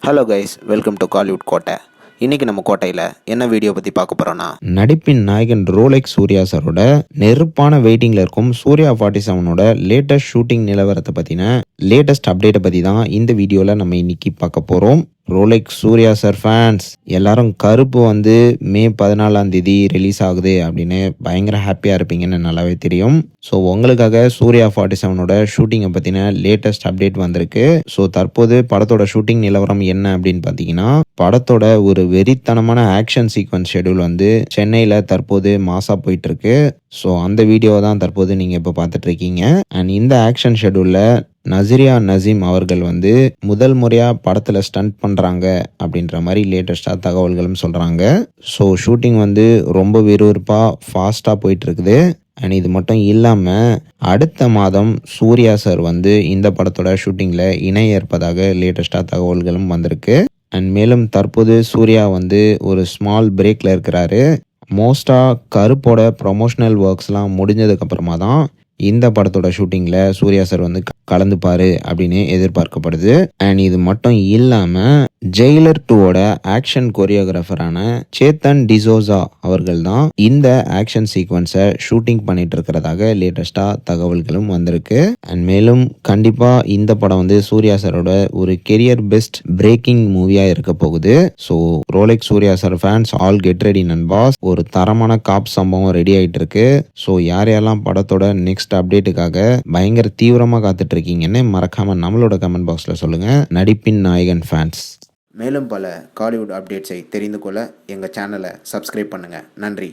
Hello guys, welcome to Kollywood கோட்டை. இன்றைக்கி நம்ம கோட்டையில் என்ன வீடியோ பற்றி பார்க்க போகிறோன்னா, நடிப்பின் நாயகன் ரோலெக்ஸ் சூர்யா சாரோட நெருப்பான வெயிட்டிங்கில் இருக்கும் சூர்யா 47ஓட லேட்டஸ்ட் ஷூட்டிங் நிலவரத்தை பற்றின லேட்டஸ்ட் அப்டேட்டை பற்றி தான் இந்த வீடியோவில் நம்ம இன்னைக்கு பார்க்க போகிறோம். ரோலெக்ஸ் சூர்யா சார் ஃபேன்ஸ் எல்லாரும் கருப்பு வந்து மே 14 ரிலீஸ் ஆகுது அப்படின்னு பயங்கர ஹாப்பியாக இருப்பீங்கன்னு நல்லாவே தெரியும். ஸோ உங்களுக்காக சூர்யா 47ஓட ஷூட்டிங்கை பற்றின லேட்டஸ்ட் அப்டேட் வந்திருக்கு. ஸோ தற்போது படத்தோட ஷூட்டிங் நிலவரம் என்ன அப்படின்னு பார்த்தீங்கன்னா, படத்தோட ஒரு வெறித்தனமான ஆக்ஷன் சீக்வன்ஸ் ஷெடியூல் வந்து சென்னையில் தற்போது மாசா போயிட்டு இருக்கு. ஸோ அந்த வீடியோவை தான் தற்போது நீங்கள் இப்போ பார்த்துட்டு இருக்கீங்க. அண்ட் இந்த ஆக்ஷன் ஷெடியூலில் நசிரியா நசீம் அவர்கள் வந்து முதல் முறையாக படத்தில் ஸ்டண்ட் பண்ணுறாங்க அப்படின்ற மாதிரி லேட்டஸ்டாக தகவல்களும் சொல்கிறாங்க. ஸோ ஷூட்டிங் வந்து ரொம்ப விறுவிறுப்பாக ஃபாஸ்ட்டாக போயிட்டுருக்குது. அண்ட் இது மட்டும் இல்லாமல் அடுத்த மாதம் சூர்யா சார் வந்து இந்த படத்தோட ஷூட்டிங்கில் இணைய இருப்பதாக லேட்டஸ்டாக தகவல்களும் வந்திருக்கு. அண்ட் மேலும் தற்போது சூர்யா வந்து ஒரு ஸ்மால் பிரேக்கில் இருக்கிறாரு. மோஸ்ட்டாக கருப்போட ப்ரொமோஷனல் ஒர்க்ஸ்லாம் முடிஞ்சதுக்கப்புறமா தான் இந்த படத்தோட ஷூட்டிங்கில் சூர்யா சார் வந்து கலந்துப்பார் அப்படின்னு எதிர்பார்க்கப்படுது. அண்ட் இது மட்டும் இல்லாமல் ஜெயிலர் 2ஓட ஆக்ஷன் கொரியோகிராஃபரான சேத்தன் டிசோசா அவர்கள் தான் இந்த ஆக்ஷன் சீக்வன்ஸை ஷூட்டிங் பண்ணிட்டு இருக்கிறதாக லேட்டஸ்டாக தகவல்களும் வந்திருக்கு. அண்ட் மேலும் கண்டிப்பாக இந்த படம் வந்து சூர்யா சாரோட ஒரு கெரியர் பெஸ்ட் பிரேக்கிங் மூவியாக இருக்க போகுது. So Rolex Suriya sir fans all get ready நண்பாஸ். ஒரு தரமான காப் சம்பவம் ரெடி ஆகிட்டு இருக்கு. ஸோ யார் யாரெல்லாம் படத்தோட நெக்ஸ்ட் அப்டேட்டுக்காக பயங்கர தீவிரமாக காத்துட்டு இருக்கீங்கன்னு மறக்காம நம்மளோட கமெண்ட் பாக்ஸில் சொல்லுங்க. நடிப்பின் நாயகன் ஃபேன்ஸ். மேலும் பல காலிவுட் அப்டேட்ஸை தெரிந்து கொள்ள எங்கள் சேனலை சப்ஸ்கிரைப் பண்ணுங்கள். நன்றி.